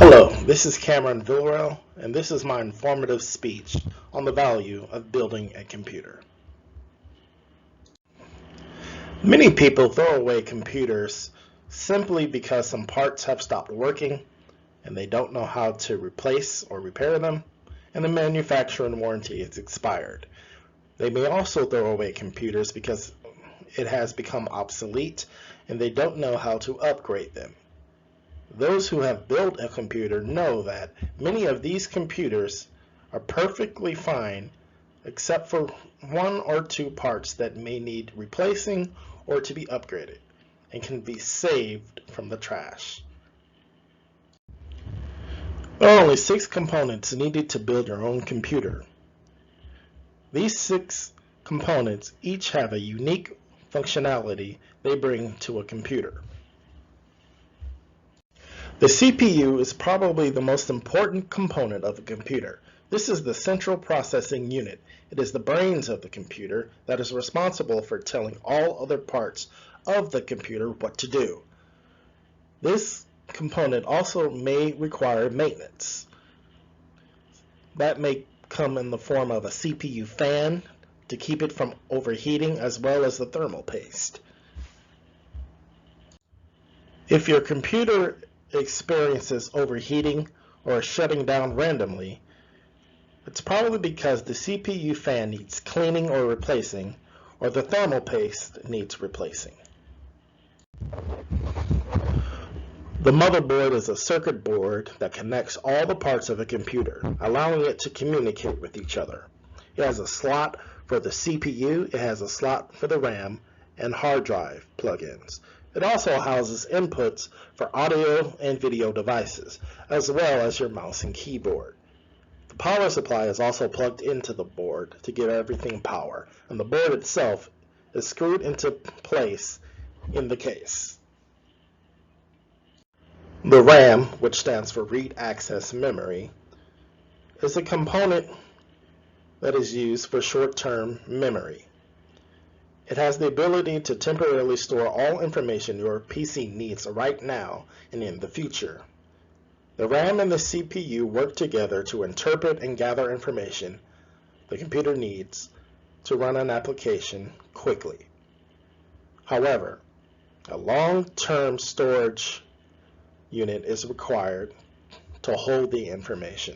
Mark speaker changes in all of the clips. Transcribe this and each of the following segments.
Speaker 1: Hello, this is Cameron Villarreal, and this is my informative speech on the value of building a computer. Many people throw away computers simply because some parts have stopped working and they don't know how to replace or repair them, and the manufacturing warranty is expired. They may also throw away computers because it has become obsolete and they don't know how to upgrade them. Those who have built a computer know that many of these computers are perfectly fine except for one or two parts that may need replacing or to be upgraded and can be saved from the trash. There are only 6 components needed to build your own computer. These 6 components each have a unique functionality they bring to a computer. The CPU is probably the most important component of a computer. This is the central processing unit. It is the brains of the computer that is responsible for telling all other parts of the computer what to do. This component also may require maintenance. That may come in the form of a CPU fan to keep it from overheating, as well as the thermal paste. If your computer experiences overheating or shutting down randomly, it's probably because the CPU fan needs cleaning or replacing, or the thermal paste needs replacing. The motherboard is a circuit board that connects all the parts of a computer, allowing it to communicate with each other. It has a slot for the CPU, it has a slot for the RAM, and hard drive plugins. It also houses inputs for audio and video devices, as well as your mouse and keyboard. The power supply is also plugged into the board to give everything power, and the board itself is screwed into place in the case. The RAM, which stands for Read Access Memory, is a component that is used for short-term memory. It has the ability to temporarily store all information your PC needs right now and in the future. The RAM and the CPU work together to interpret and gather information the computer needs to run an application quickly. However, a long-term storage unit is required to hold the information.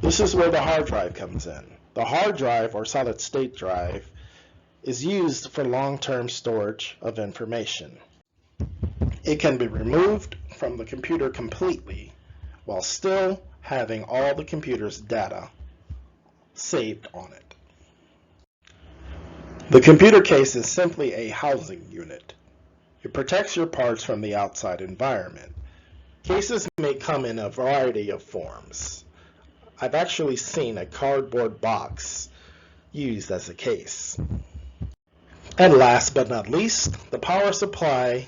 Speaker 1: This is where the hard drive comes in. The hard drive, or solid-state drive, is used for long-term storage of information. It can be removed from the computer completely while still having all the computer's data saved on it. The computer case is simply a housing unit. It protects your parts from the outside environment. Cases may come in a variety of forms. I've actually seen a cardboard box used as a case. And last but not least, the power supply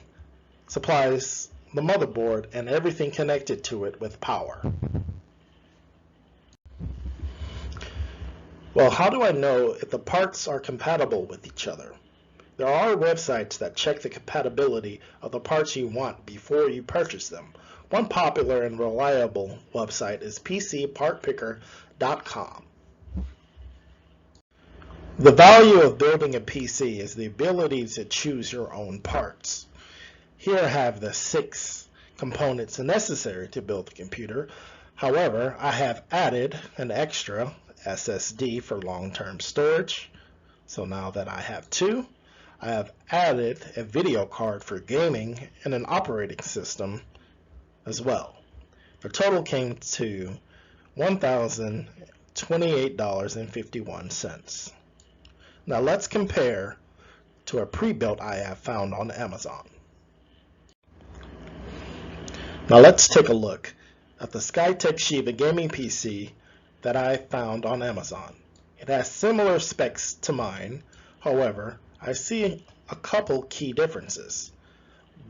Speaker 1: supplies the motherboard and everything connected to it with power. Well, how do I know if the parts are compatible with each other? There are websites that check the compatibility of the parts you want before you purchase them. One popular and reliable website is PCPartPicker.com. The value of building a PC is the ability to choose your own parts. Here I have the 6 components necessary to build the computer. However, I have added an extra SSD for long-term storage. So now that I have 2, I have added a video card for gaming and an operating system as well. The total came to $1,028.51. Now let's compare to a pre-built I have found on Amazon. Now let's take a look at the Skytech Shiva gaming PC that I found on Amazon. It has similar specs to mine, however, I see a couple key differences.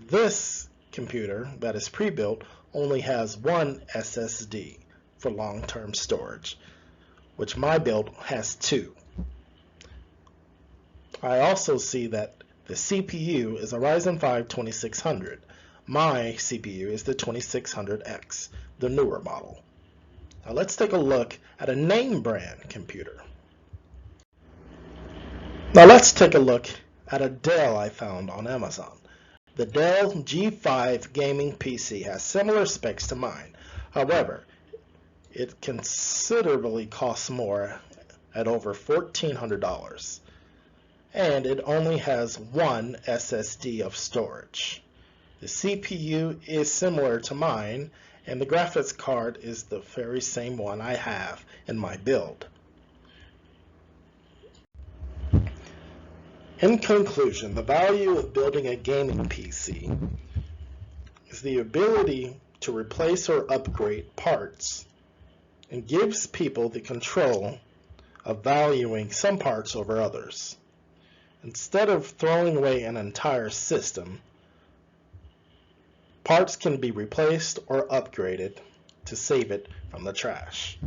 Speaker 1: This computer that is pre-built only has one SSD for long-term storage, which my build has 2. I also see that the CPU is a Ryzen 5 2600. My CPU is the 2600X, the newer model. Now let's take a look at a name brand computer. Now let's take a look at a Dell I found on Amazon. The Dell G5 gaming PC has similar specs to mine. However, it considerably costs more at over $1,400, and it only has one SSD of storage. The CPU is similar to mine, and the graphics card is the very same one I have in my build. In conclusion, the value of building a gaming PC is the ability to replace or upgrade parts, and gives people the control of valuing some parts over others. Instead of throwing away an entire system, parts can be replaced or upgraded to save it from the trash.